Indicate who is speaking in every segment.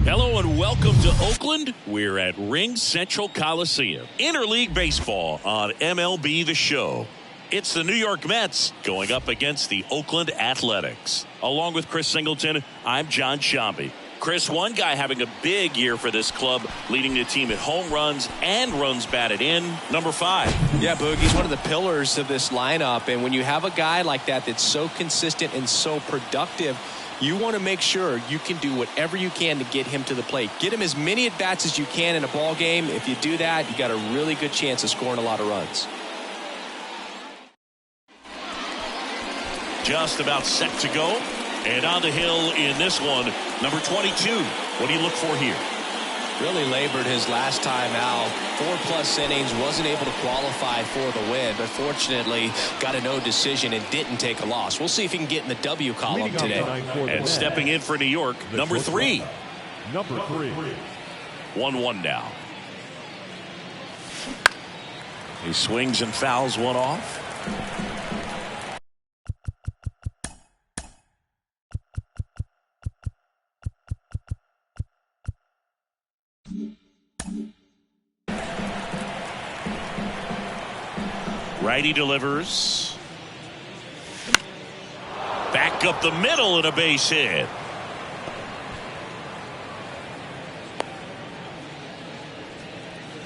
Speaker 1: Hello and welcome to Oakland. We're at Ring Central Coliseum. Interleague baseball on MLB The Show. It's the New York Mets going up against the Oakland Athletics. Along with Chris Singleton, I'm John Shambi. Chris, one guy having a big year for this club, leading the team in home runs and runs batted in, number 5.
Speaker 2: Yeah, Boog, he's one of the pillars of this lineup. And when you have a guy like that that's so consistent and so productive, you want to make sure you can do whatever you can to get him to the plate. Get him as many at-bats as you can in a ball game. If you do that, you got a really good chance of scoring a lot of runs.
Speaker 1: Just about set to go. And on the hill in this one, number 22. What do you look for here?
Speaker 2: Really labored his last time out. 4+ innings, wasn't able to qualify for the win, but fortunately got a no decision and didn't take a loss. We'll see if he can get in the W column today.
Speaker 1: And stepping in for New York, number 3.
Speaker 3: Number 3.
Speaker 1: 1-1 now. He swings and fouls one off. Righty delivers. Back up the middle and a base hit.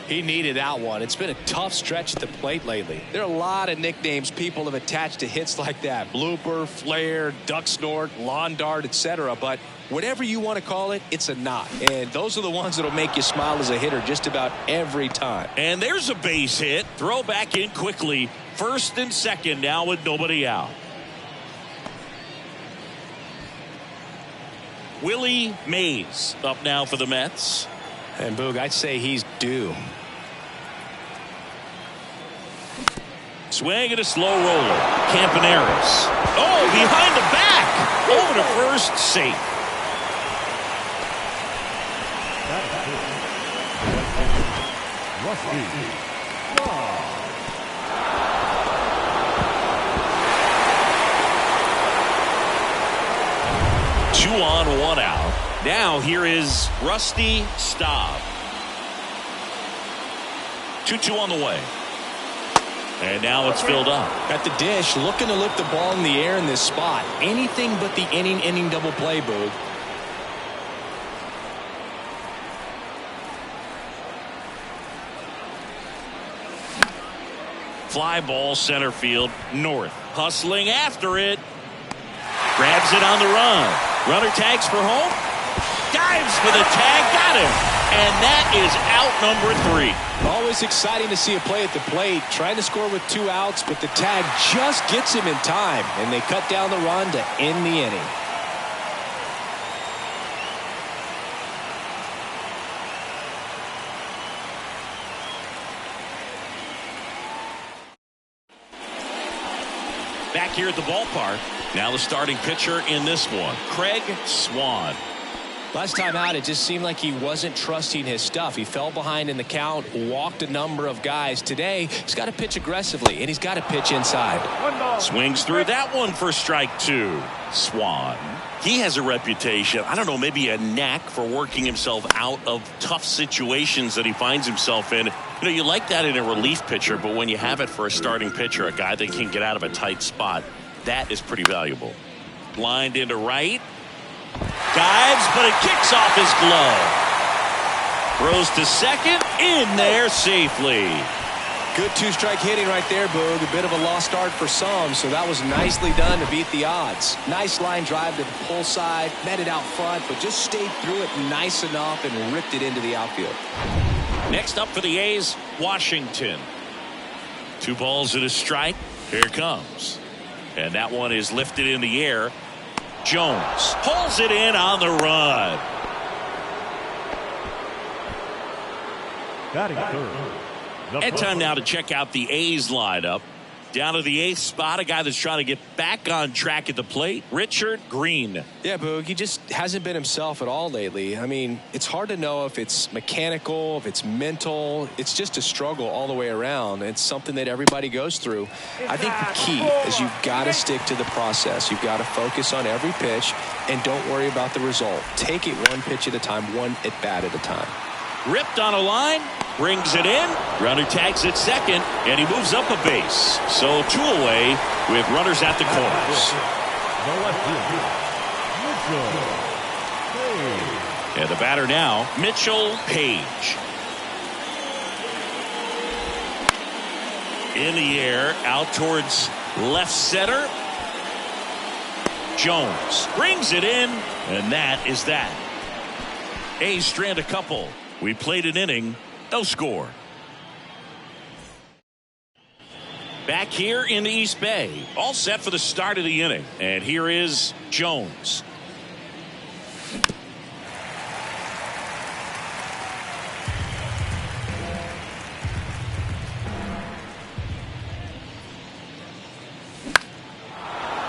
Speaker 2: He needed that one. It's been a tough stretch at the plate lately. There are a lot of nicknames people have attached to hits like that. Blooper, flare, duck snort, lawn dart, etc. But whatever you want to call it, it's a knot. And those are the ones that'll make you smile as a hitter just about every time.
Speaker 1: And there's a base hit. Throw back in quickly. First and second now with nobody out. Willie Mays up now for the Mets.
Speaker 2: And Boog, I'd say he's due.
Speaker 1: Swing and a slow roller. Campaneris. Oh, behind the back. Over to first, safe. Two on, one out. Now here is Rusty Staub. 2-2 on the way. And now it's filled up.
Speaker 2: At the dish, looking to lift the ball in the air in this spot. Anything but the inning double play, Boog.
Speaker 1: Fly ball center field north. Hustling after it. Grabs it on the run. Runner tags for home. Dives for the tag. Got him. And that is out number 3.
Speaker 2: Always exciting to see a play at the plate. Trying to score with 2 outs, but the tag just gets him in time. And they cut down the run to end the inning.
Speaker 1: Back here at the ballpark. Now the starting pitcher in this one, Craig Swan.
Speaker 2: Last time out, it just seemed like he wasn't trusting his stuff. He fell behind in the count, walked a number of guys. Today, he's got to pitch aggressively, and he's got to pitch inside.
Speaker 1: Swings through that one for strike 2. Swan. He has a reputation, I don't know, maybe a knack for working himself out of tough situations that he finds himself in. You know, you like that in a relief pitcher, but when you have it for a starting pitcher, a guy that can get out of a tight spot, that is pretty valuable. Lined into right. Dives, but it kicks off his glove. Throws to second, in there safely.
Speaker 2: Good 2-strike hitting right there, Boog. A bit of a lost start for some, so that was nicely done to beat the odds. Nice line drive to the pull side, met it out front, but just stayed through it nice enough and ripped it into the outfield.
Speaker 1: Next up for the A's, Washington. 2 balls and a strike. Here it comes. And that one is lifted in the air. Jones pulls it in on the run.
Speaker 3: Batting third.
Speaker 1: And time now to check out the A's lineup. Down to the 8th spot, a guy that's trying to get back on track at the plate, Richard Green.
Speaker 2: Yeah, Boog, he just hasn't been himself at all lately. I mean, it's hard to know if it's mechanical, if it's mental. It's just a struggle all the way around. It's something that everybody goes through. I think the key is you've got to stick to the process. You've got to focus on every pitch and don't worry about the result. Take it one pitch at a time, one at bat at a time.
Speaker 1: Ripped on a line, brings it in. Runner tags at second, and he moves up a base. So 2 away with runners at the corners. And the batter now, Mitchell Page. In the air, out towards left center. Jones brings it in, and that is that. A's strand a couple. We played an inning, no score. Back here in the East Bay, all set for the start of the inning. And here is Jones.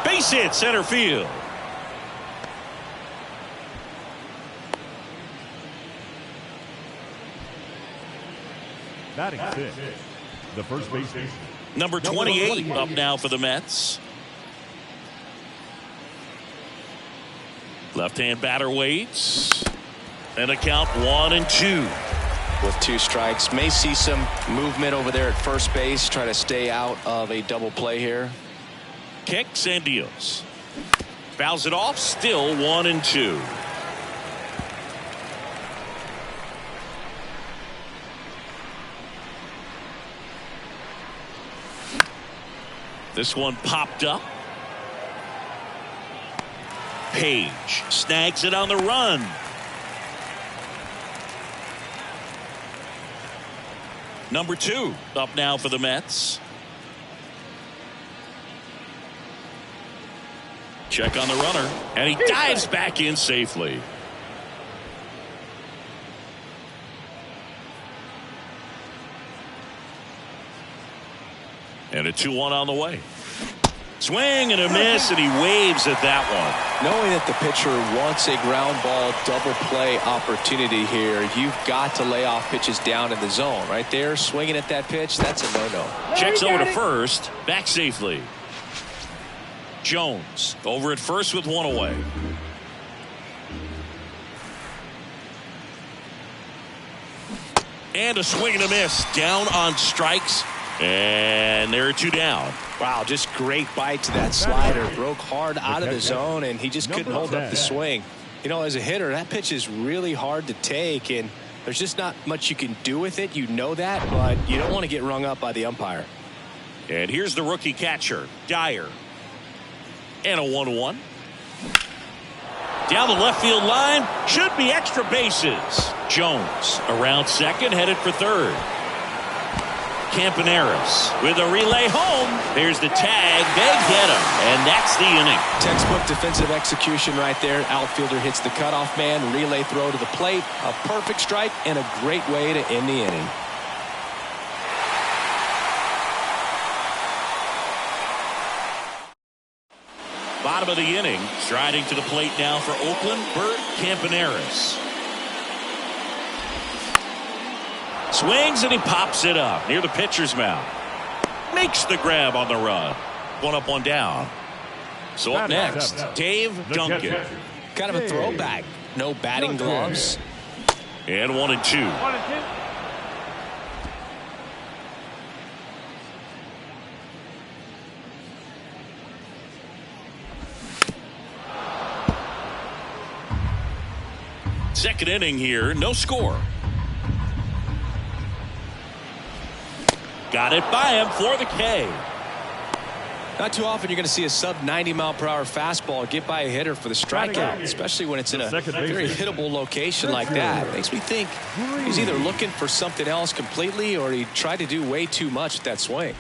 Speaker 1: Base hit center field.
Speaker 3: Batting 6, the first baseman.
Speaker 1: Number 28 up now for the Mets. Left-hand batter waits. And a count 1-2.
Speaker 2: With 2 strikes, may see some movement over there at first base. Try to stay out of a double play here.
Speaker 1: Kicks and deals. Fouls it off. Still 1-2. This one popped up. Page snags it on the run. Number 2 up now for the Mets. Check on the runner, and he dives back in safely. And a 2-1 on the way. Swing and a miss, and he waves at that one.
Speaker 2: Knowing that the pitcher wants a ground ball double play opportunity here, you've got to lay off pitches down in the zone. Right there, swinging at that pitch, that's a no-no.
Speaker 1: Checks over to first, back safely. Jones over at first with 1 away. And a swing and a miss, down on strikes. And there are 2 down.
Speaker 2: Wow, just great bite to that slider. Broke hard out of the zone, and he just couldn't hold up the swing. You know, as a hitter, that pitch is really hard to take, and there's just not much you can do with it. You know that, but you don't want to get rung up by the umpire.
Speaker 1: And here's the rookie catcher, Dyer. And a 1-1. Down the left field line. Should be extra bases. Jones around second, headed for third. Campaneris with a relay home. There's the tag. They get him. And that's the inning.
Speaker 2: Textbook defensive execution right there. Outfielder hits the cutoff man. Relay throw to the plate. A perfect strike and a great way to end the inning.
Speaker 1: Bottom of the inning. Striding to the plate now for Oakland, Bert Campaneris. Swings and he pops it up near the pitcher's mound. Makes the grab on the run. 1 up, 1 down. So up next, Dave Duncan.
Speaker 2: Kind of a throwback. No batting gloves.
Speaker 1: And 1-2. Second inning here, no score. Got it by him for the K.
Speaker 2: Not too often you're going to see a sub-90-mile-per-hour fastball get by a hitter for the strikeout, especially when it's in a very hittable location like that. Makes me think he's either looking for something else completely or he tried to do way too much with that swing.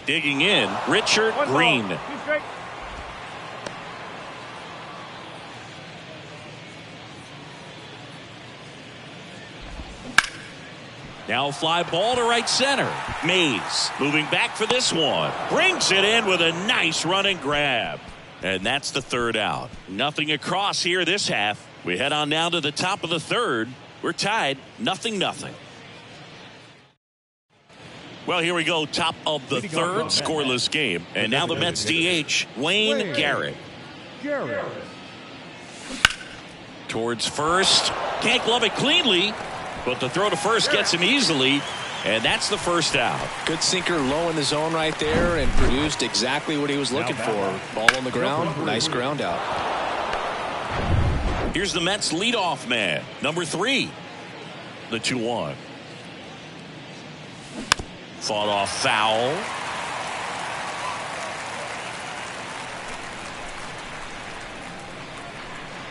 Speaker 1: Digging in, Richard Green. Now a fly ball to right center. Mays moving back for this one. Brings it in with a nice run and grab. And that's the third out. Nothing across here this half. We head on down to the top of the third. We're tied 0-0. Well, here we go. Top of the third, scoreless game. And now the Mets DH, Wayne Garrett. Towards first. Can't glove it cleanly, but the throw to first gets him easily. And that's the first out.
Speaker 2: Good sinker low in the zone right there and produced exactly what he was looking for. Ball on the ground. Nice ground out.
Speaker 1: Here's the Mets leadoff man, number 3. The 2-1. Fought off foul.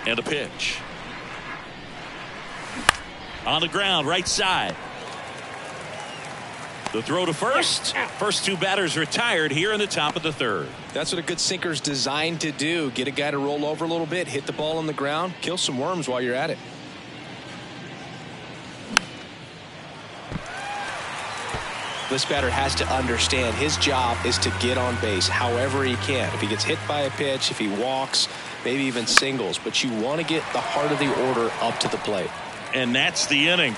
Speaker 1: And a pitch. On the ground, right side. The throw to first. First two batters retired here in the top of the third.
Speaker 2: That's what a good sinker's designed to do. Get a guy to roll over a little bit, hit the ball on the ground, kill some worms while you're at it. This batter has to understand his job is to get on base however he can. If he gets hit by a pitch, if he walks, maybe even singles, but you want to get the heart of the order up to the plate.
Speaker 1: And that's the inning.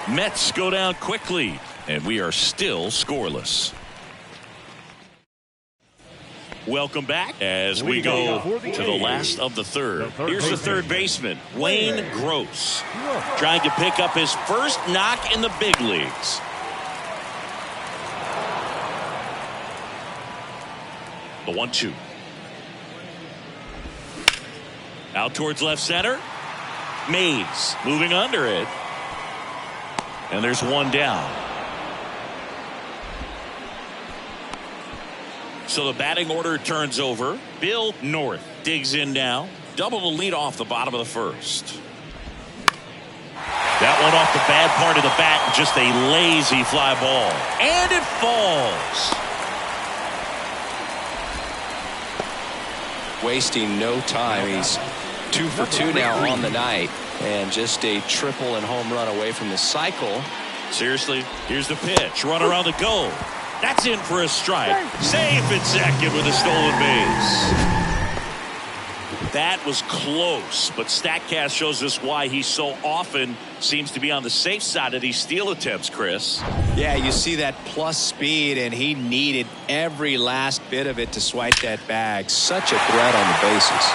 Speaker 1: Mets go down quickly, and we are still scoreless. Welcome back as we go to the last of the third. Here's the third baseman, Wayne Gross, trying to pick up his first knock in the big leagues. The 1-2. Out towards left center. Mays moving under it. And there's one down. So the batting order turns over. Bill North digs in now. Double the lead off the bottom of the first. That one off the bad part of the bat. Just a lazy fly ball. And it falls.
Speaker 2: Wasting no time. He's 2 for 2 now on the night, and just a triple and home run away from the cycle.
Speaker 1: Seriously, here's the pitch. Runner on the go. That's in for a strike. Safe at second with a stolen base. That was close, but StatCast shows us why he so often seems to be on the safe side of these steal attempts, Chris.
Speaker 2: Yeah, you see that plus speed, and he needed every last bit of it to swipe that bag. Such a threat on the bases.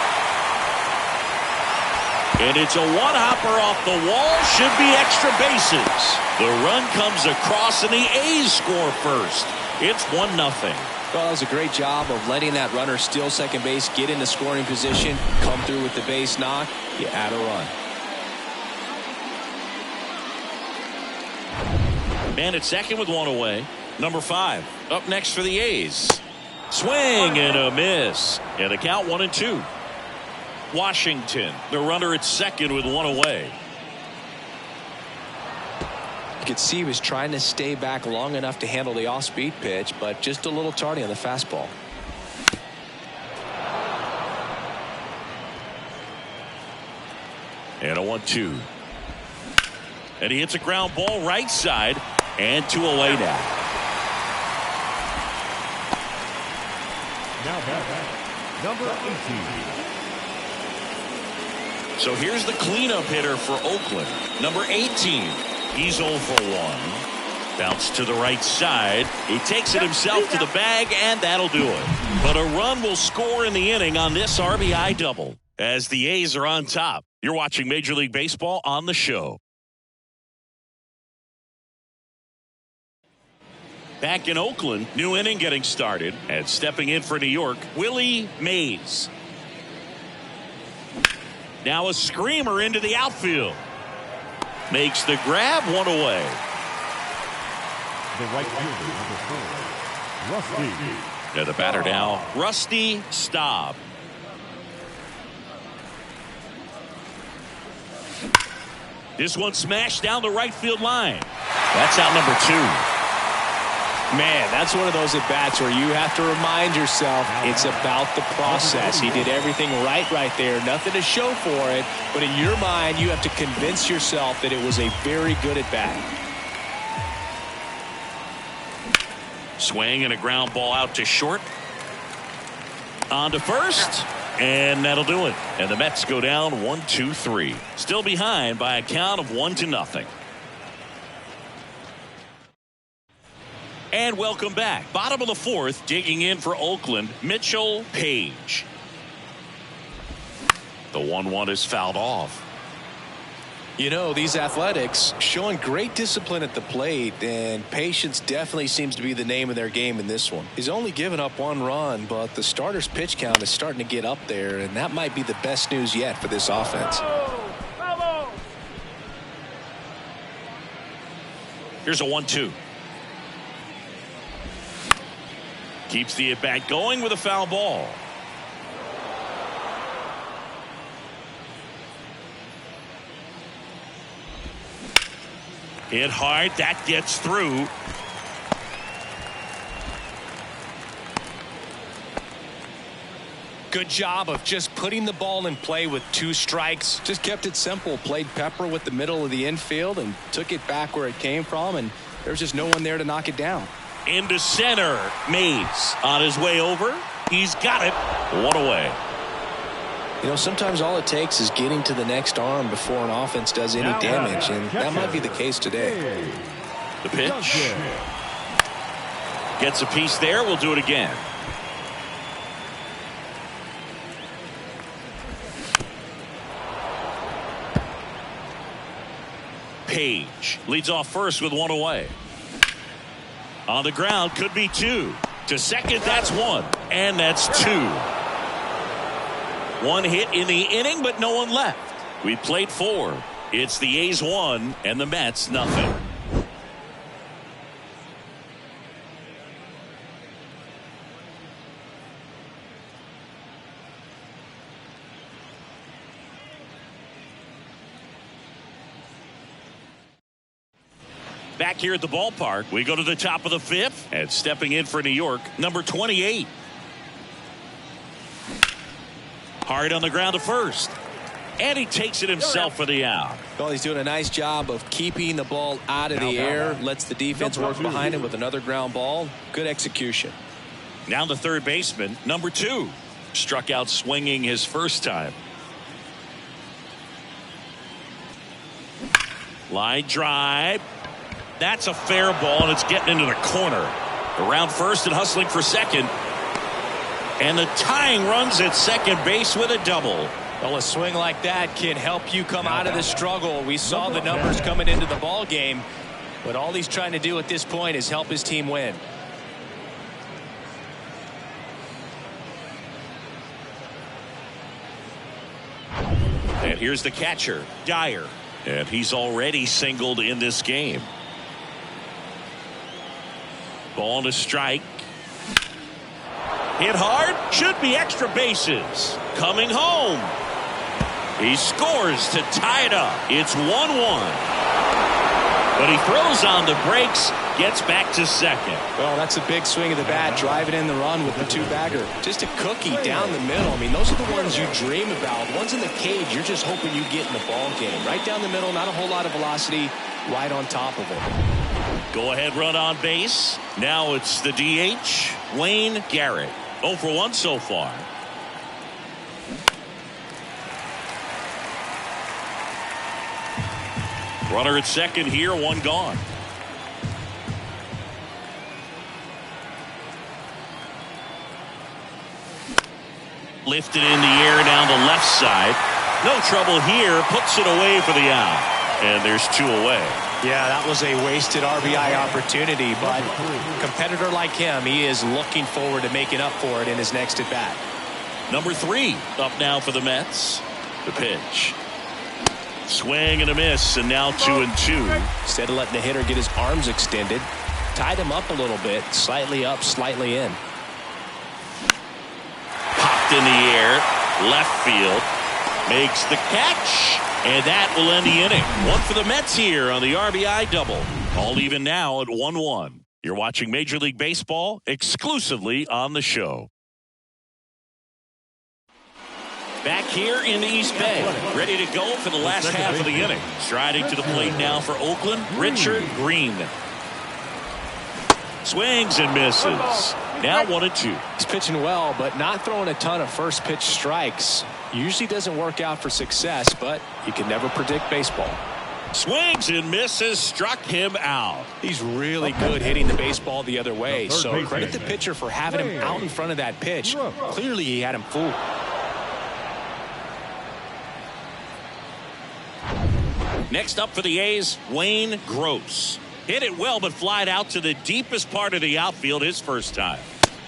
Speaker 1: And it's a one-hopper off the wall. Should be extra bases. The run comes across, and the A's score first. It's 1-0.
Speaker 2: Well, it was a great job of letting that runner steal second base, get into scoring position, come through with the base knock. You add a run.
Speaker 1: Man at second with one away. Number 5 up next for the A's. Swing and a miss. And a count 1-2. Washington, the runner at second with one away.
Speaker 2: You could see he was trying to stay back long enough to handle the off-speed pitch, but just a little tardy on the fastball.
Speaker 1: And a 1-2. And he hits a ground ball right side, and 2 away now.
Speaker 3: Now back, number 18.
Speaker 1: So here's the cleanup hitter for Oakland, number 18. He's 0 for 1. Bounce to the right side. He takes it himself to the bag, and that'll do it. But a run will score in the inning on this RBI double as the A's are on top. You're watching Major League Baseball on the show. Back in Oakland, new inning getting started, and stepping in for New York, Willie Mays. Now a screamer into the outfield. Makes the grab, 1 away.
Speaker 3: The right fielder, number 4, Rusty.
Speaker 1: And the batter now, Rusty Staub. This one smashed down the right field line. That's out number 2.
Speaker 2: Man, that's one of those at-bats where you have to remind yourself it's about the process. He did everything right there. Nothing to show for it. But in your mind, you have to convince yourself that it was a very good at-bat.
Speaker 1: Swing and a ground ball out to short. On to first. And that'll do it. And the Mets go down 1-2-3. Still behind by a count of 1-0. And welcome back. Bottom of the fourth, digging in for Oakland, Mitchell Page. The 1-1 is fouled off.
Speaker 2: You know, these Athletics showing great discipline at the plate, and patience definitely seems to be the name of their game in this one. He's only given up 1 run, but the starter's pitch count is starting to get up there, and that might be the best news yet for this offense.
Speaker 1: Here's a 1-2. Keeps the at-bat going with a foul ball. Hit hard. That gets through.
Speaker 2: Good job of just putting the ball in play with 2 strikes. Just kept it simple. Played pepper with the middle of the infield and took it back where it came from, and there's just no one there to knock it down.
Speaker 1: Into center. Mays on his way over. He's got it. 1 away.
Speaker 2: You know, sometimes all it takes is getting to the next arm before an offense does any damage, and that might be the case today.
Speaker 1: The pitch. Gets a piece there. We'll do it again. Page leads off first with 1 away. On the ground, could be 2. To second, that's 1. And that's 2. 1 hit in the inning, but no one left. We played 4. It's the A's 1 and the Mets nothing. Back here at the ballpark, we go to the top of the 5th, and stepping in for New York, number 28. Hard on the ground to first. And he takes it himself for the out.
Speaker 2: Well, he's doing a nice job of keeping the ball out of the air. Lets the defense work behind him with another ground ball. Good execution.
Speaker 1: Now the third baseman, number 2. Struck out swinging his first time. Line drive. That's a fair ball, and it's getting into the corner. Around first and hustling for second. And the tying runs at second base with a double.
Speaker 2: Well, a swing like that can help you come out of the struggle. We saw the numbers coming into the ball game, but all he's trying to do at this point is help his team win.
Speaker 1: And here's the catcher, Dyer. And he's already singled in this game. Ball to strike. Hit hard. Should be extra bases. Coming home. He scores to tie it up. It's 1-1. But he throws on the brakes. Gets back to second.
Speaker 2: Well, that's a big swing of the bat. Driving in the run with the 2-bagger. Just a cookie down the middle. I mean, those are the ones you dream about. Ones in the cage, you're just hoping you get in the ball game. Right down the middle. Not a whole lot of velocity. Right on top of it.
Speaker 1: Go ahead run on base. Now it's the DH, Wayne Garrett. 0 for 1 so far. Runner at second here, 1 gone. Lifted in the air down the left side. No trouble here. Puts it away for the out. And there's 2 away.
Speaker 2: Yeah, that was a wasted RBI opportunity, but a competitor like him, he is looking forward to making up for it in his next at bat.
Speaker 1: Number 3 up now for the Mets. The pitch. Swing and a miss, and now 2-2.
Speaker 2: Instead of letting the hitter get his arms extended, tied him up a little bit, slightly up, slightly in.
Speaker 1: Popped in the air, left field, makes the catch, and that will end the inning. 1 for the Mets here on the RBI double. All even now at 1-1. You're watching Major League Baseball exclusively on the show. Back here in the East Bay, ready to go for the last half of the inning. Striding to the plate now for Oakland, Richard Green. Swings and misses. Now 1-2.
Speaker 2: He's pitching well, but not throwing a ton of first pitch strikes. Usually doesn't work out for success, but you can never predict baseball.
Speaker 1: Swings and misses, struck him out.
Speaker 2: He's really good hitting the baseball the other way, so credit the pitcher for having him out in front of that pitch. Clearly he had him fooled.
Speaker 1: Next up for the A's, Wayne Gross. Hit it well, but flied out to the deepest part of the outfield his first time.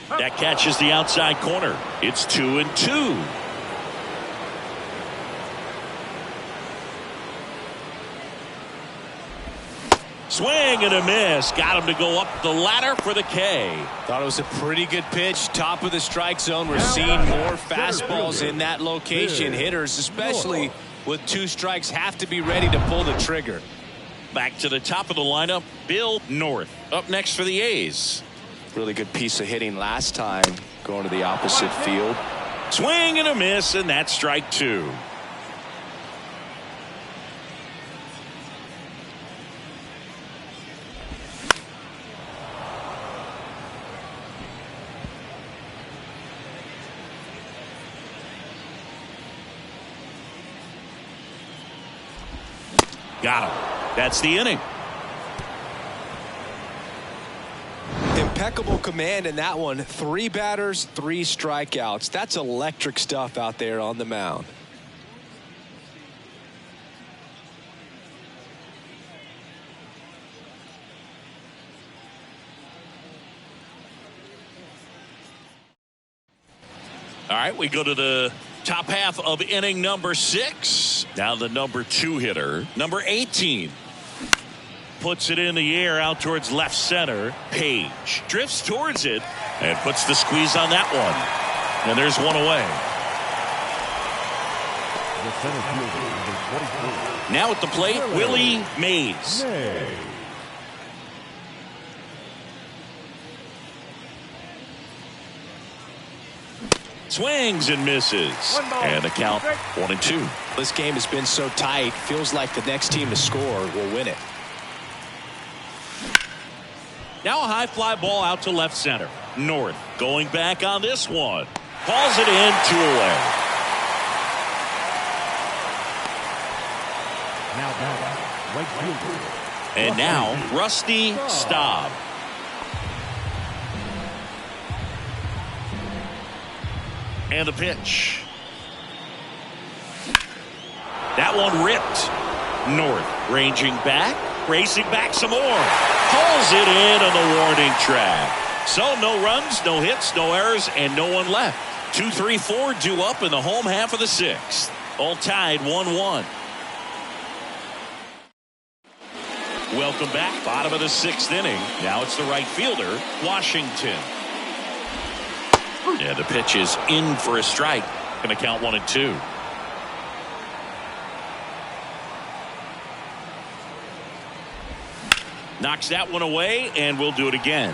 Speaker 1: That catches the outside corner. It's 2-2. Swing and a miss. Got him to go up the ladder for the K.
Speaker 2: Thought it was a pretty good pitch. Top of the strike zone. We're seeing more fastballs in that location. Hitters, especially with 2 strikes, have to be ready to pull the trigger.
Speaker 1: Back to the top of the lineup, Bill North. Up next for the A's.
Speaker 2: Really good piece of hitting last time, going to the opposite field.
Speaker 1: Swing and a miss, and that's strike 2. Got him. That's the inning.
Speaker 2: Impeccable command in that one. 3 batters, 3 strikeouts. That's electric stuff out there on the mound.
Speaker 1: All right, we go to the top half of inning number 6. Now the number 2 hitter, number 18. Puts it in the air out towards left center. Page drifts towards it and puts the squeeze on that one. And there's one away.
Speaker 3: The center fielder, number 24.
Speaker 1: Now at the plate, Willie Mays. Swings and misses. And the count 1-2.
Speaker 2: This game has been so tight. Feels like the next team to score will win it.
Speaker 1: Now a high fly ball out to left center. North going back on this one. Hauls it in, 2 away.
Speaker 3: Now right fielder.
Speaker 1: And now Rusty Staub. And the pitch. That one ripped. North ranging back, racing back some more. Hauls it in on the warning track. So no runs, no hits, no errors, and no one left. 2, 3, 4 due up in the home half of the 6th. All tied 1-1. Welcome back. Bottom of the 6th inning. Now it's the right fielder, Washington. Yeah, the pitch is in for a strike. Going to count 1-2. Knocks that one away, and we'll do it again.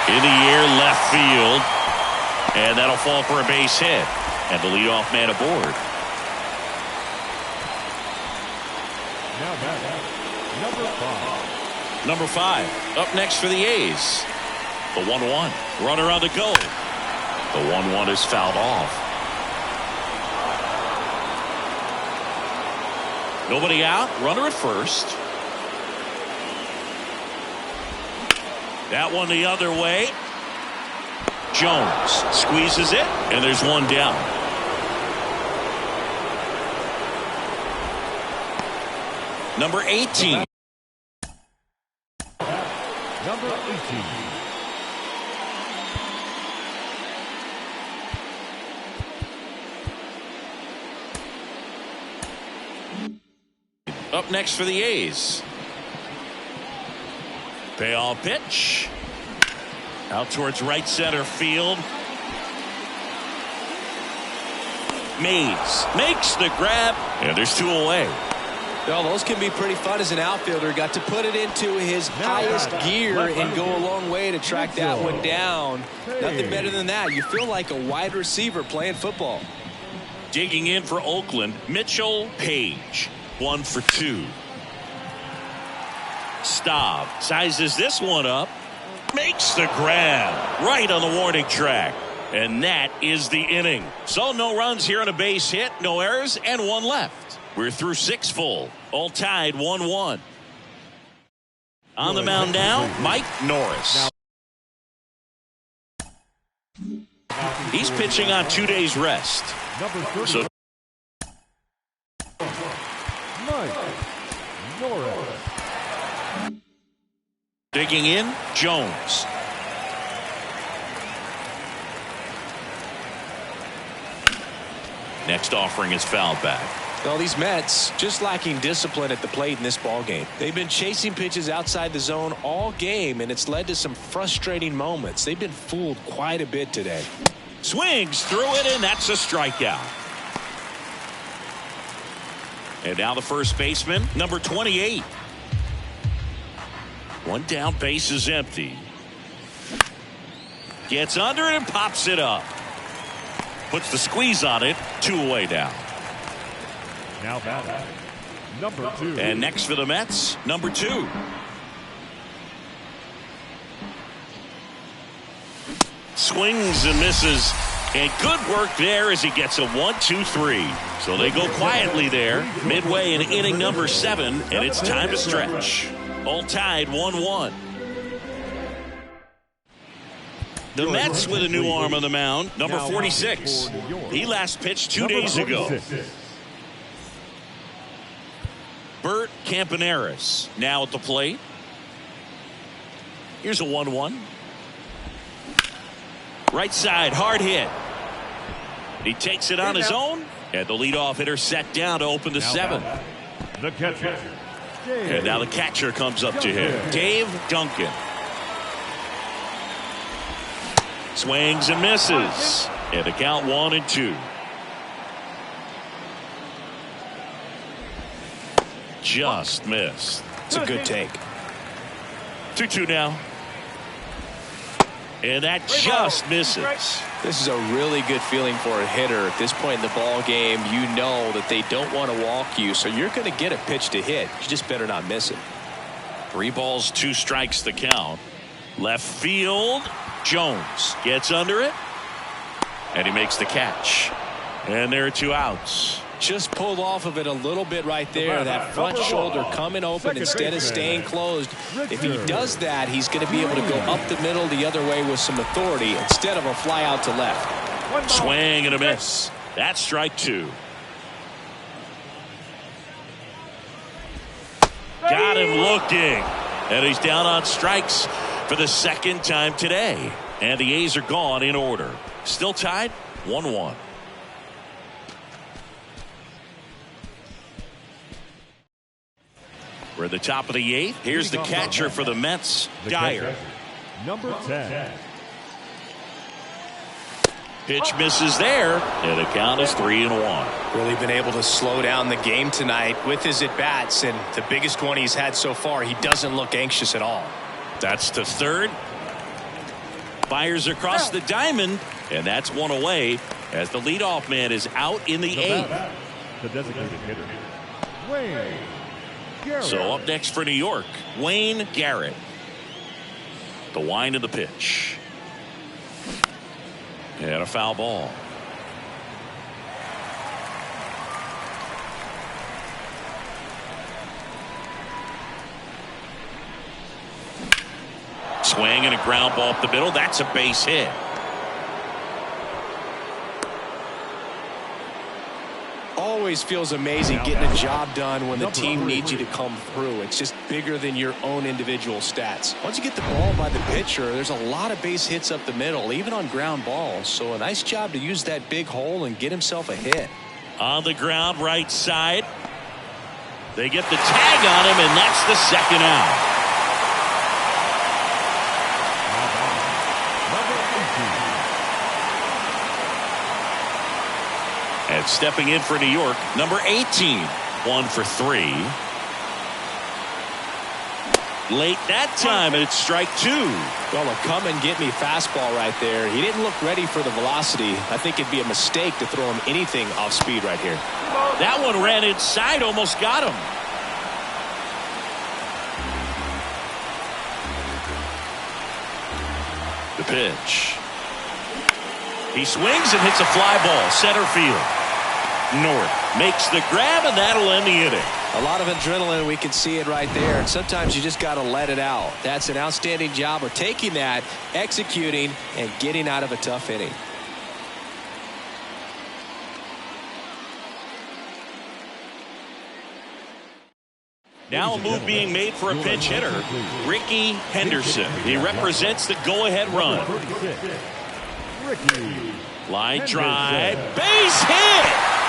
Speaker 1: In the air, left field. And that'll fall for a base hit. And the leadoff man aboard.
Speaker 3: Now number 5.
Speaker 1: Number 5 up next for the A's. The 1-1 runner on the go. The 1-1 is fouled off. Nobody out. Runner at first. That one the other way. Jones squeezes it, and there's one down. Number 18.
Speaker 3: Number 18.
Speaker 1: Up next for the A's. Payoff pitch. Out towards right center field. Mays makes the grab, and there's 2 away.
Speaker 2: Well, those can be pretty fun as an outfielder. Got to put it into his highest gear and go a long way to track that one down. Nothing better than that. You feel like a wide receiver playing football.
Speaker 1: Digging in for Oakland, Mitchell Page. 1 for 2. Staub sizes this one up. Makes the grab right on the warning track. And that is the inning. So no runs here on a base hit, no errors, and 1 left. We're through 6 full. All tied 1-1. On the mound now, Mike Norris. He's pitching on 2 days rest. So
Speaker 3: Mike Norris.
Speaker 1: digging in, Jones. Next offering is fouled back.
Speaker 2: Well, these Mets just lacking discipline at the plate in this ball game. They've been chasing pitches outside the zone all game, and it's led to some frustrating moments. They've been fooled quite a bit today.
Speaker 1: Swings through it, and that's a strikeout. And now the first baseman, number 28. 1 down, base is empty. Gets under it and pops it up. Puts the squeeze on it. 2 away now.
Speaker 3: Now batting, number 2.
Speaker 1: And next for the Mets, number 2. Swings and misses. And good work there as he gets a 1-2-3. So they go quietly there. Midway in inning number 7. And it's time to stretch. All tied 1-1. The Mets with a new arm on the mound, number 46. He last pitched 2 days ago. Bert Campaneris now at the plate. Here's a 1-1. Right side, hard hit. He takes it on his own, and the leadoff hitter set down to open the 7th.
Speaker 3: The catcher.
Speaker 1: And now the catcher comes up to him, Dave Duncan. Swings and misses. And the count 1-2. Just missed.
Speaker 2: It's a good take.
Speaker 1: 2-2 now. And that just misses.
Speaker 2: This is a really good feeling for a hitter. At this point in the ball game, you know that they don't want to walk you, so you're going to get a pitch to hit. You just better not miss it.
Speaker 1: 3 balls, 2 strikes the count. Left field, Jones gets under it, and he makes the catch. And there are 2 outs.
Speaker 2: Just pulled off of it a little bit right there. That front shoulder coming open instead of staying closed. If he does that, he's going to be able to go up the middle the other way with some authority instead of a fly out to left.
Speaker 1: Swing and a miss. That's strike 2. Got him looking. And he's down on strikes for the 2nd time today. And the A's are gone in order. Still tied 1-1. We're at the top of the 8th. Here's the catcher for the Mets, Dyer.
Speaker 3: Number 10.
Speaker 1: Pitch misses there, and the count is 3-1.
Speaker 2: Really been able to slow down the game tonight with his at-bats, and the biggest one he's had so far, he doesn't look anxious at all.
Speaker 1: That's the 3rd. Fires across the diamond, and that's 1 away as the leadoff man is out in the 8th.
Speaker 3: The designated hitter, Wayne Garrett.
Speaker 1: So up next for New York, Wayne Garrett. The wind of the pitch. And a foul ball. Swing and a ground ball up the middle. That's a base hit.
Speaker 2: Always feels amazing getting a job done when the team needs you to come through. It's just bigger than your own individual stats. Once you get the ball by the pitcher, there's a lot of base hits up the middle, even on ground balls. So a nice job to use that big hole and get himself a hit.
Speaker 1: On the ground, right side. They get the tag on him, and that's the 2nd out. And stepping in for New York, number 18, 1 for 3. late that time, and it's strike 2.
Speaker 2: Well, a come and get me fastball right there. He didn't look ready for the velocity. I think it'd be a mistake to throw him anything off speed right here.
Speaker 1: That one ran inside, almost got him. The pitch. He swings and hits a fly ball, center field. North makes the grab, and that'll end the inning.
Speaker 2: A lot of adrenaline, we can see it right there, and sometimes you just got to let it out. That's an outstanding job of taking that, executing, and getting out of a tough inning.
Speaker 1: Now a move being made for a pinch hitter, Ricky Henderson. He represents the go-ahead run. Line drive, base hit.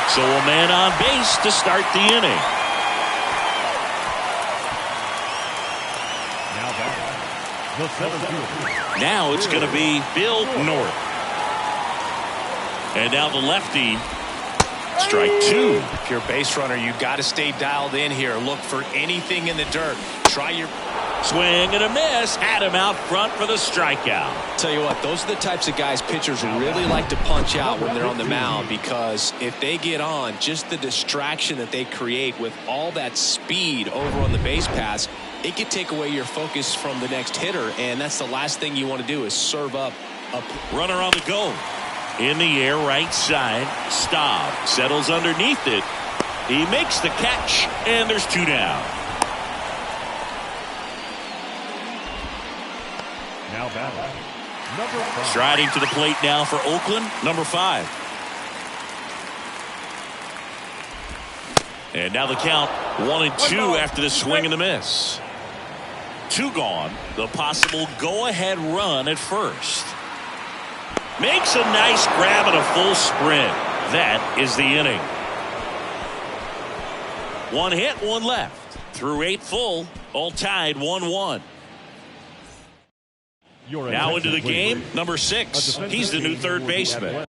Speaker 1: So a man on base to start the inning. Now it's going to be Bill North. And now the lefty. Strike 2.
Speaker 2: If you're a base runner, you got to stay dialed in here. Look for anything in the dirt. Try your
Speaker 1: swing and a miss. Had him out front for the strikeout.
Speaker 2: Tell you what, those are the types of guys pitchers really like to punch out when they're on the mound, because if they get on, just the distraction that they create with all that speed over on the base pass, it could take away your focus from the next hitter, and that's the last thing you want to do is serve up a
Speaker 1: runner on the go. In the air, right side. Staub settles underneath it. He makes the catch, and there's 2 down.
Speaker 3: Now batting, number 5.
Speaker 1: Striding to the plate now for Oakland, number 5. And now the count 1-2 after the swing and the miss. 2 gone. The possible go-ahead run at first. Makes a nice grab and a full sprint. That is the inning. 1 hit, 1 left. Through 8 full, all tied 1-1. Now into the game, number 6. He's the new third baseman.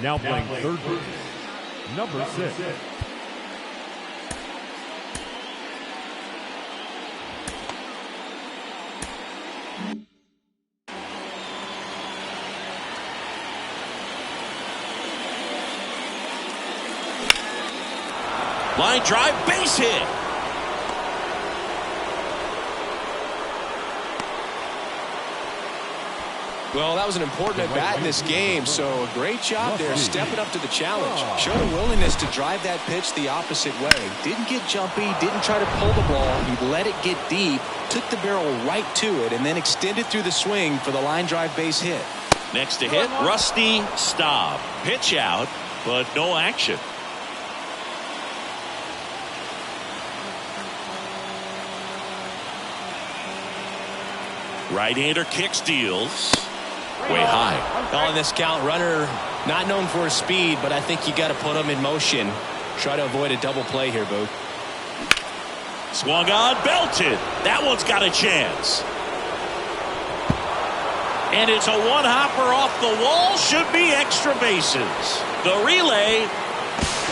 Speaker 3: Now playing third base, number 6.
Speaker 1: Line drive, base hit.
Speaker 2: Well, that was an important at-bat in this game, so a great job there stepping up to the challenge. Showed a willingness to drive that pitch the opposite way. Didn't get jumpy, didn't try to pull the ball. He let it get deep, took the barrel right to it, and then extended through the swing for the line drive base hit.
Speaker 1: Next to hit, Rusty Staub. Pitch out, but no action. Right-hander kicks, deals. Way high.
Speaker 2: On this count, runner not known for his speed, but I think you got to put him in motion. Try to avoid a double play here, Boog.
Speaker 1: Swung on, belted. That one's got a chance. And it's a one-hopper off the wall. Should be extra bases. The relay,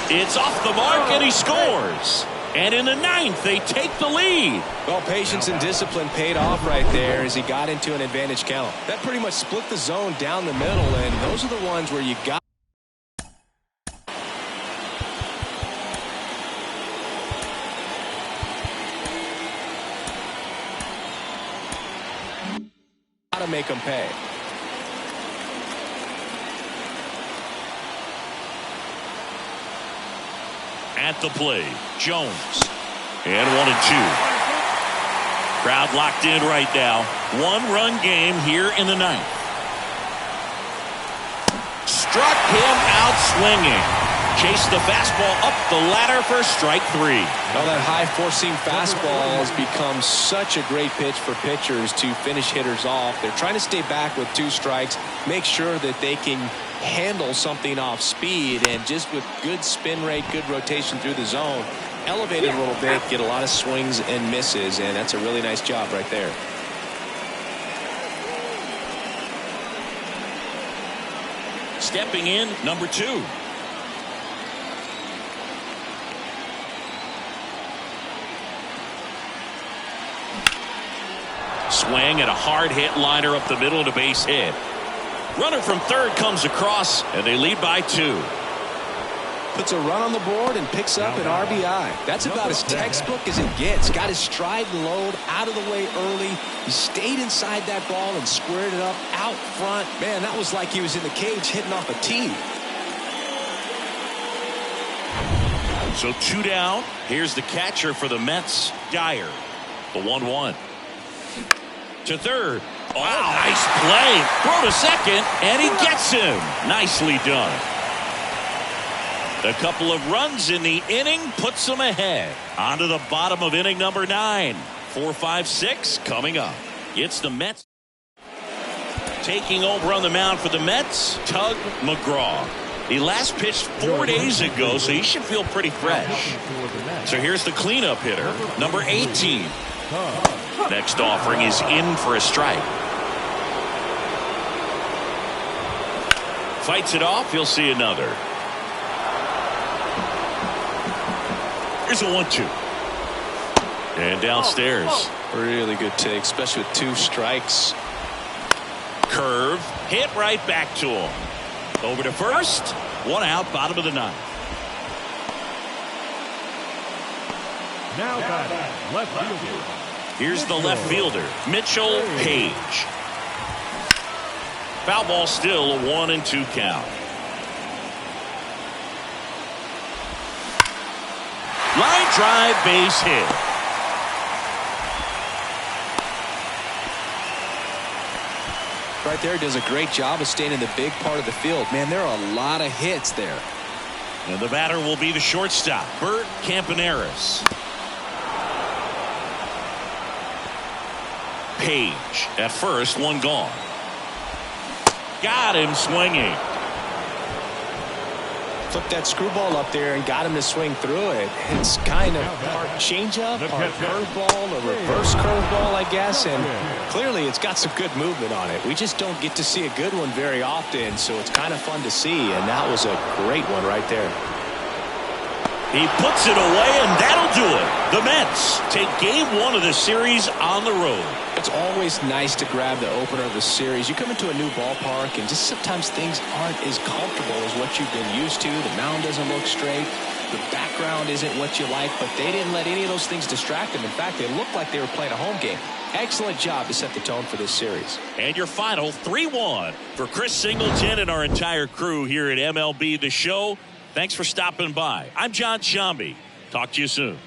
Speaker 1: it's off the mark, and he scores. And in the 9th, they take the lead.
Speaker 2: Well, patience and discipline paid off right there as he got into an advantage count. That pretty much split the zone down the middle, and those are the ones where you got to make them pay.
Speaker 1: At the plate, Jones. And 1-2. Crowd locked in right now. 1-run game here in the 9th. Struck him out swinging. Chased the fastball up the ladder for strike 3.
Speaker 2: Well, that high four-seam fastball has become such a great pitch for pitchers to finish hitters off. They're trying to stay back with 2 strikes, make sure that they can handle something off speed, and just with good spin rate, good rotation through the zone, elevate it a little bit, get a lot of swings and misses, and that's a really nice job right there.
Speaker 1: Stepping in, number 2. swing and a hard hit liner up the middle to base hit. Runner from third comes across, and they lead by 2.
Speaker 2: Puts a run on the board and picks up an RBI. That's about as textbook as it gets. Got his stride and load out of the way early. He stayed inside that ball and squared it up out front. Man, that was like he was in the cage hitting off a tee.
Speaker 1: So 2 down. Here's the catcher for the Mets, Dyer. The 1-1. To third. Oh, nice play. Throw to second, and he gets him. Nicely done. A couple of runs in the inning puts them ahead. On to the bottom of inning number 9. 4-5-6 coming up. It's the Mets. Taking over on the mound for the Mets, Tug McGraw. He last pitched 4 days ago, so he should feel pretty fresh. So here's the cleanup hitter, number 18. Next offering is in for a strike. Fights it off. You'll see another. Here's a 1-2. And downstairs.
Speaker 2: Really good take, especially with 2 strikes.
Speaker 1: Curve. Hit right back to him. Over to first. 1 out, bottom of the 9th.
Speaker 3: Now batting, left fielder.
Speaker 1: Here's the left fielder, Mitchell Page. Foul ball still, a 1-2 count. Line drive, base hit.
Speaker 2: Right there, does a great job of staying in the big part of the field. Man, there are a lot of hits there.
Speaker 1: And the batter will be the shortstop, Bert Campaneris. Page at first, 1 gone. Got him swinging.
Speaker 2: Flipped that screwball up there and got him to swing through it. It's kind of part changeup, part curveball, a reverse curveball, I guess. And clearly it's got some good movement on it. We just don't get to see a good one very often, so it's kind of fun to see. And that was a great one right there.
Speaker 1: He puts it away, and that'll do it. The Mets take game 1 of the series on the road.
Speaker 2: It's always nice to grab the opener of the series. You come into a new ballpark, and just sometimes things aren't as comfortable as what you've been used to. The mound doesn't look straight. The background isn't what you like, but they didn't let any of those things distract them. In fact, they looked like they were playing a home game. Excellent job to set the tone for this series.
Speaker 1: And your final 3-1 for Chris Singleton and our entire crew here at MLB The Show. Thanks for stopping by. I'm John Shambi. Talk to you soon.